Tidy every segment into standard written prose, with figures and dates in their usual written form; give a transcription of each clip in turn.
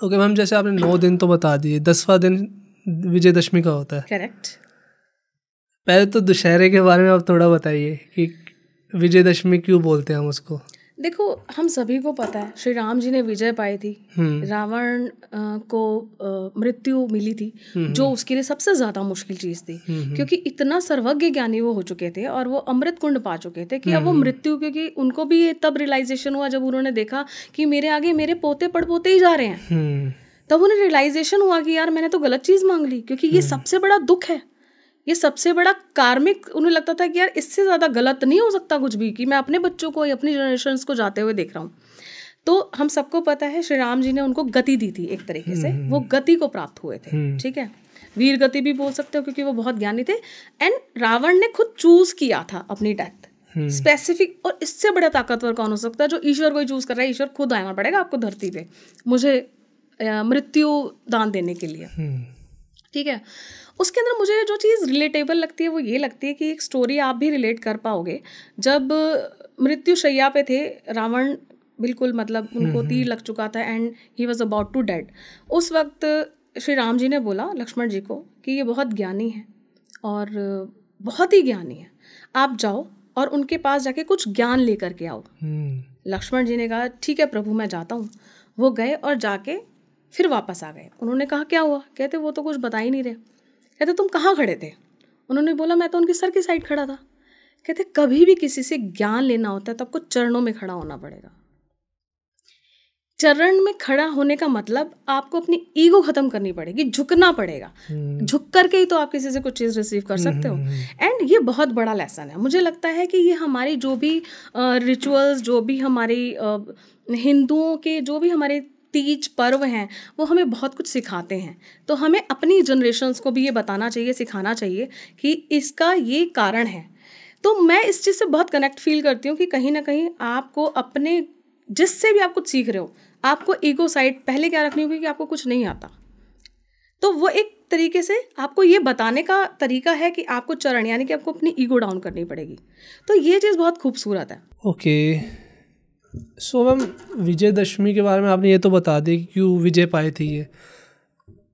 Okay ma'am, जैसे आपने 9 दिन तो बता दिए, 10वां दिन विजयदशमी का होता है। करेक्ट। पहले तो दशहरे के बारे में आप थोड़ा बताइए कि विजयदशमी क्यों बोलते हैं हम उसको। देखो, हम सभी को पता है श्री राम जी ने विजय पाई थी, रावण को मृत्यु मिली थी, जो उसके लिए सबसे ज़्यादा मुश्किल चीज़ थी, क्योंकि इतना सर्वज्ञ ज्ञानी वो हो चुके थे और वो अमृत कुंड पा चुके थे कि अब वो मृत्यु, क्योंकि उनको भी ये तब रियलाइजेशन हुआ जब उन्होंने देखा कि मेरे आगे मेरे पोते पड़पोते ही जा रहे हैं। तब उन्हें रियलाइजेशन हुआ कि यार मैंने तो गलत चीज़ मांग ली, क्योंकि ये सबसे बड़ा दुख है, ये सबसे बड़ा कार्मिक। उन्हें लगता था कि यार इससे ज़्यादा गलत नहीं हो सकता कुछ भी, कि मैं अपने बच्चों को या अपनी जनरेशन्स को जाते हुए देख रहा हूँ। तो हम सबको पता है श्री राम जी ने उनको गति दी थी, एक तरीके से वो गति को प्राप्त हुए थे, ठीक है, वीर गति भी बोल सकते हो, क्योंकि वो बहुत ज्ञानी थे। एंड रावण ने खुद चूज किया था अपनी डेथ, स्पेसिफिक। और इससे बड़ा ताकतवर कौन हो सकता है जो ईश्वर को ही चूज कर रहा है। ईश्वर खुद आना पड़ेगा आपको धरती पे मुझे मृत्यु दान देने के लिए, ठीक है। उसके अंदर मुझे जो चीज़ रिलेटेबल लगती है वो ये लगती है कि एक स्टोरी आप भी रिलेट कर पाओगे। जब मृत्यु शैया पे थे रावण, बिल्कुल मतलब उनको तीर लग चुका था and he was about to dead, उस वक्त श्री राम जी ने बोला लक्ष्मण जी को कि ये बहुत ज्ञानी है और बहुत ही ज्ञानी है, आप जाओ और उनके पास जाके कुछ ज्ञान लेकर के आओ। लक्ष्मण जी ने कहा ठीक है प्रभु, मैं जाता हूँ। वो गए और जाके फिर वापस आ गए। उन्होंने कहा क्या हुआ? कहते वो तो कुछ बता ही नहीं रहे। कहते तुम कहाँ खड़े थे? उन्होंने बोला मैं तो उनके सर की साइड खड़ा था। कहते कभी भी किसी से ज्ञान लेना होता है तो आपको चरणों में खड़ा होना पड़ेगा। चरण में खड़ा होने का मतलब आपको अपनी ईगो खत्म करनी पड़ेगी, झुकना पड़ेगा। झुक करके ही तो आप किसी से कुछ चीज़ रिसीव कर सकते हो। एंड ये बहुत बड़ा लेसन है। मुझे लगता है कि ये हमारी जो भी रिचुअल्स, जो भी हमारी हिंदुओं के जो भी हमारे तीज पर्व हैं, वो हमें बहुत कुछ सिखाते हैं। तो हमें अपनी जनरेशन्स को भी ये बताना चाहिए, सिखाना चाहिए कि इसका ये कारण है। तो मैं इस चीज़ से बहुत कनेक्ट फील करती हूँ कि कहीं ना कहीं आपको अपने जिससे भी आप कुछ सीख रहे हो, आपको ईगो साइड पहले क्या रखनी होगी कि आपको कुछ नहीं आता। तो वो एक तरीके से आपको ये बताने का तरीका है कि आपको चरण यानी कि आपको अपनी ईगो डाउन करनी पड़ेगी। तो ये चीज़ बहुत खूबसूरत है। ओके सो मैम, विजयदशमी के बारे में आपने ये तो बता दी कि क्यों विजय पाई थी।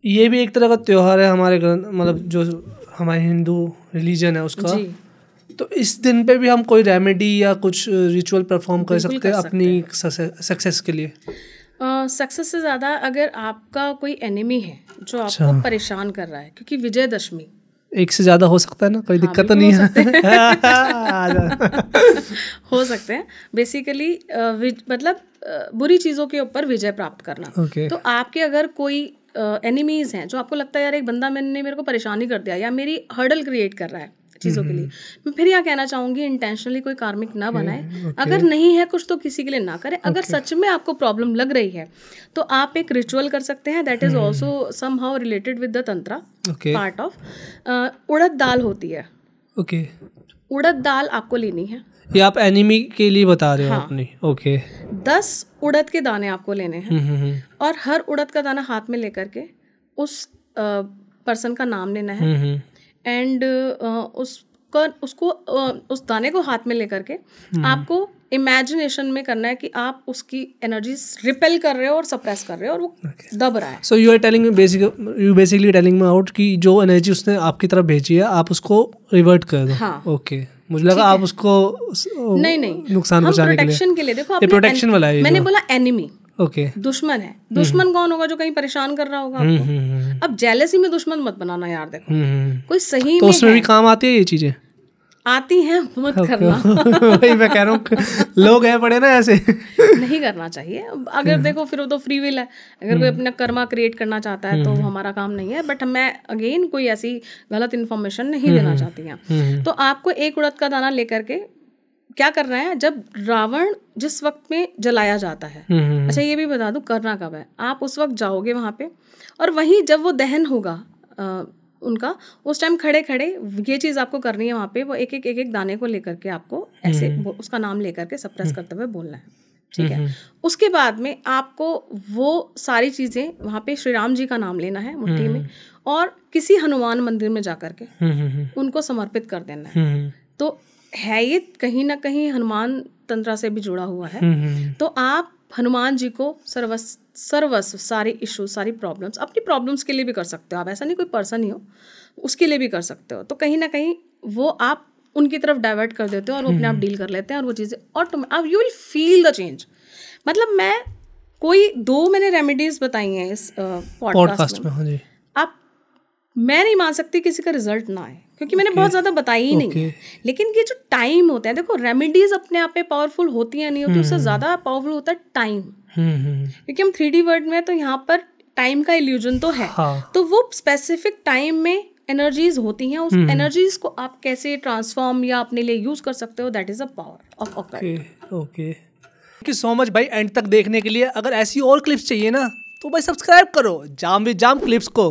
ये भी एक तरह का त्यौहार है हमारे मतलब जो हमारे हिंदू रिलीजन है उसका जी। तो इस दिन पे भी हम कोई रेमेडी या कुछ रिचुअल परफॉर्म कर सकते हैं अपनी सक्सेस के लिए। सक्सेस से ज़्यादा अगर आपका कोई एनिमी है जो आपको परेशान कर रहा है, क्योंकि विजयदशमी एक से ज़्यादा हो सकता है ना, कोई दिक्कत तो नहीं है? हो सकते हैं बेसिकली मतलब बुरी चीज़ों के ऊपर विजय प्राप्त करना। तो आपके अगर कोई एनिमीज़ हैं जो आपको लगता है यार एक बंदा मेरे को परेशानी कर दिया या मेरी हर्डल क्रिएट कर रहा है चीज़ों के लिए, मैं फिर यह कहना चाहूँगी इंटेंशनली कोई कार्मिक ना बनाए। अगर नहीं है कुछ तो किसी के लिए ना करें। अगर सच में आपको प्रॉब्लम लग रही है तो आप एक रिचुअल कर सकते हैं that is also somehow related with the tantra part of. उड़द दाल होती है, उड़द दाल आपको लेनी है। ये आप एनिमी के लिए बता रहे हो अपनी? 10 उड़द के दाने आपको लेने हैं और हर उड़द का दाना हाथ में लेकर के उस पर्सन का नाम लेना है एंड उस दाने को हाथ में लेकर के आपको इमेजिनेशन में करना है कि आप उसकी एनर्जी रिपेल कर रहे हो और सप्रेस कर रहे हो और वो दब रहा है। So you basically telling me out कि जो एनर्जी उसने आपकी तरफ भेजी है आप उसको रिवर्ट कर दो। हाँ ओके मुझे लगा आप उसको नहीं नुकसान पहुंचाने के लिए। प्रोटेक्शन के लिए देखो, प्रोटेक्शन वाला है। मैंने बोला एनिमी, दुश्मन है। दुश्मन कौन होगा? जो कहीं परेशान कर रहा होगा आपको। अब जेलसी में दुश्मन मत बनाना यार। देखो कोई सही तो उसमें भी काम आती है ये चीजें, आती हैं, मत करना। वही मैं कह रहा हूँ, लोग हैं पड़े ना ऐसे नहीं करना चाहिए। अगर देखो फिर वो तो फ्री विल है। अगर कोई अपना कर्मा क्रिएट करना चाहता है तो हमारा काम नहीं है। बट मैं अगेन कोई ऐसी गलत इन्फॉर्मेशन नहीं देना चाहती हैं। तो आपको एक उड़द का दाना लेकर के क्या करना है, जब रावण जिस वक्त में जलाया जाता है, अच्छा ये भी बता दूं करना कब है। आप उस वक्त जाओगे वहाँ पे और वहीं जब वो दहन होगा उनका, उस टाइम खड़े खड़े ये चीज़ आपको करनी है। वहाँ पे वो एक एक दाने को लेकर के आपको ऐसे उसका नाम लेकर के सप्रेस करते हुए बोलना है, ठीक है। उसके बाद में आपको वो सारी चीज़ें वहाँ पे श्री राम जी का नाम लेना है मुट्ठी में और किसी हनुमान मंदिर में जा कर के उनको समर्पित कर देना है। तो है ये कहीं ना कहीं हनुमान तंत्र से भी जुड़ा हुआ है। तो आप हनुमान जी को सर्वस्व सारे इश्यूज, सारी प्रॉब्लम्स, अपनी प्रॉब्लम्स के लिए भी कर सकते हो आप, ऐसा नहीं कोई पर्सन ही हो, उसके लिए भी कर सकते हो। तो कहीं ना कहीं वो आप उनकी तरफ डाइवर्ट कर देते हो और वो अपने आप डील कर लेते हैं और वो चीज़ें automatic, you will feel the change. मतलब मैं कोई 2 मैंने रेमेडीज बताई हैं इस पॉडकास्ट में। हाँ जी। आप, मैं नहीं मान सकती किसी का रिजल्ट ना आए, क्योंकि मैंने बहुत ज़्यादा बताई ही नहीं है। लेकिन ये जो टाइम होता है, देखो रेमेडीज अपने आप में पावरफुल होती है नहीं होती, उससे ज़्यादा पावरफुल होता है टाइम। क्योंकि हम 3D वर्ल्ड में, तो यहाँ पर टाइम का इल्यूजन तो है। हाँ। तो वो स्पेसिफिक टाइम में एनर्जीज होती हैं, उस एनर्जीज को आप कैसे ट्रांसफॉर्म या अपने लिए यूज कर सकते हो, that is a power of occult. Okay, thank you so much भाई एंड तक देखने के लिए। अगर ऐसी और क्लिप्स चाहिए ना तो भाई सब्सक्राइब करो जाम विद जाम क्लिप्स को।